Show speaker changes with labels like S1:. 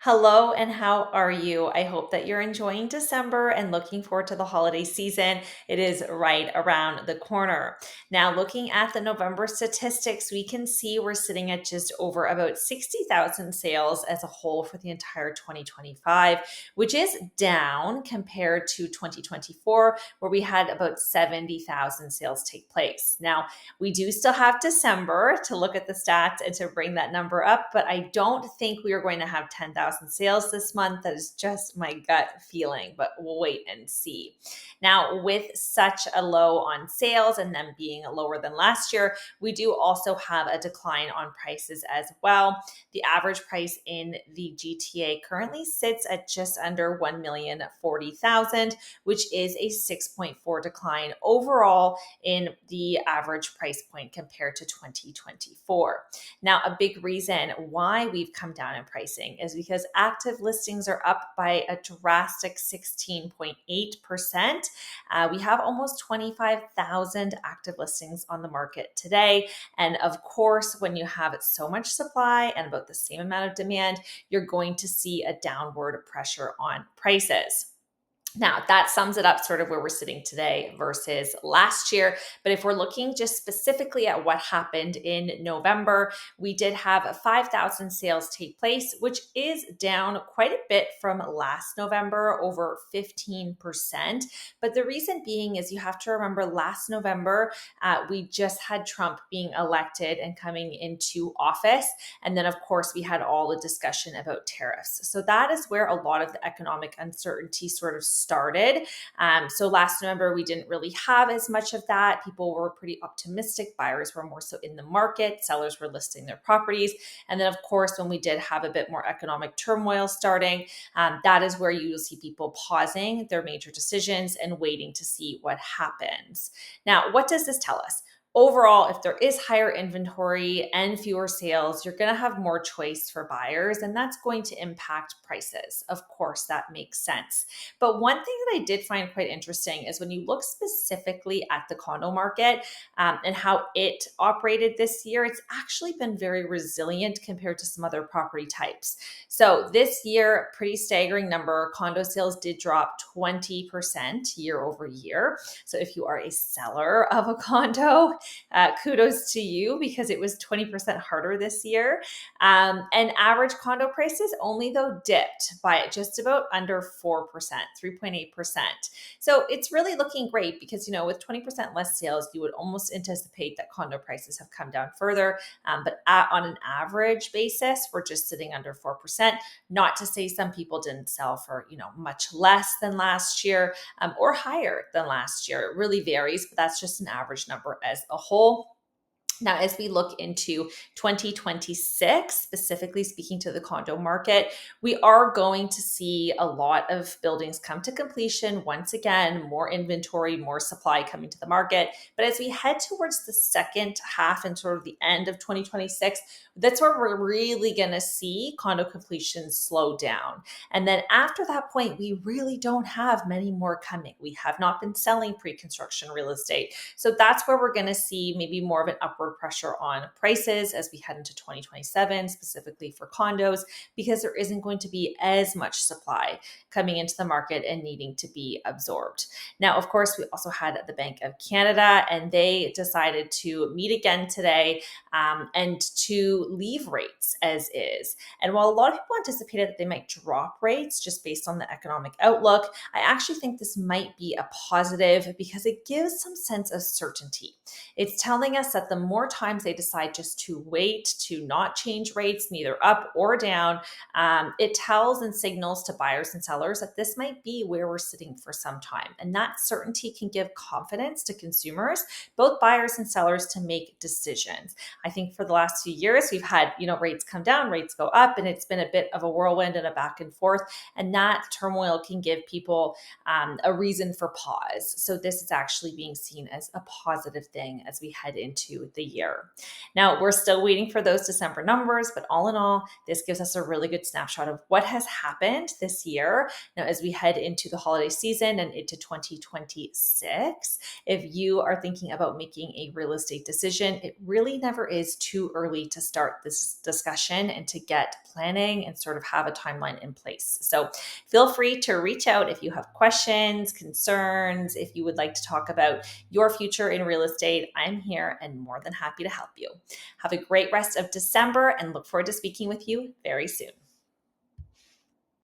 S1: Hello, and how are you? I hope that you're enjoying December and looking forward to the holiday season. It is right around the corner. Now, looking at the November statistics, we can see we're sitting at just over about 60,000 sales as a whole for the entire 2025, which is down compared to 2024, where we had about 70,000 sales take place. Now, we do still have December to look at the stats and to bring that number up, but I don't think we are going to have 10,000 sales this month. That is just my gut feeling, but we'll wait and see. Now, with such a low on sales and them being lower than last year, we do also have a decline on prices as well. The average price in the GTA currently sits at just under 1,040,000, which is a 6.4 decline overall in the average price point compared to 2024. Now, a big reason why we've come down in pricing is because active listings are up by a drastic 16.8%. We have almost 25,000 active listings on the market today. And of course, when you have so much supply and about the same amount of demand, you're going to see a downward pressure on prices. Now, that sums it up sort of where we're sitting today versus last year. But if we're looking just specifically at what happened in November, we did have 5,000 sales take place, which is down quite a bit from last November, over 15%. But the reason being is you have to remember last November, we just had Trump being elected and coming into office. And then, of course, we had all the discussion about tariffs. So that is where a lot of the economic uncertainty sort of started. So last November, we didn't really have as much of that. People were pretty optimistic. Buyers were more so in the market. Sellers were listing their properties. And then, of course, when we did have a bit more economic turmoil starting, that is where you will see people pausing their major decisions and waiting to see what happens. Now, what does this tell us? Overall, if there is higher inventory and fewer sales, you're going to have more choice for buyers, and that's going to impact prices. Of course, that makes sense. But one thing that I did find quite interesting is when you look specifically at the condo market and how it operated this year, it's actually been very resilient compared to some other property types. So this year, pretty staggering number, condo sales did drop 20% year over year. So if you are a seller of a condo, kudos to you because it was 20% harder this year. And average condo prices only though dipped by just about under 4%, 3.8%. So it's really looking great because, with 20% less sales, you would almost anticipate that condo prices have come down further. But on an average basis, we're just sitting under 4%. Not to say some people didn't sell for, much less than last year or higher than last year. It really varies, but that's just an average number as a whole. Now, as we look into 2026, specifically speaking to the condo market, we are going to see a lot of buildings come to completion. Once again, more inventory, more supply coming to the market. But as we head towards the second half and sort of the end of 2026, that's where we're really going to see condo completions slow down. And then after that point, we really don't have many more coming. We have not been selling pre-construction real estate. So that's where we're going to see maybe more of an upward pressure on prices as we head into 2027, specifically for condos, because there isn't going to be as much supply coming into the market and needing to be absorbed. Now, of course, we also had the Bank of Canada, and they decided to meet again today and to leave rates as is. And while a lot of people anticipated that they might drop rates just based on the economic outlook, I actually think this might be a positive because it gives some sense of certainty. It's telling us that the more times they decide just to wait, to not change rates, neither up or down, it tells and signals to buyers and sellers that this might be where we're sitting for some time. And that certainty can give confidence to consumers, both buyers and sellers, to make decisions. I think for the last few years, we've had, rates come down, rates go up, and it's been a bit of a whirlwind and a back and forth. And that turmoil can give people a reason for pause. So this is actually being seen as a positive thing as we head into the year. Now, we're still waiting for those December numbers, but all in all, this gives us a really good snapshot of what has happened this year. Now, as we head into the holiday season and into 2026, if you are thinking about making a real estate decision, it really never is too early to start this discussion and to get planning and sort of have a timeline in place. So feel free to reach out if you have questions, concerns, if you would like to talk about your future in real estate. I'm here and more than happy to help you. Have a great rest of December and look forward to speaking with you very soon.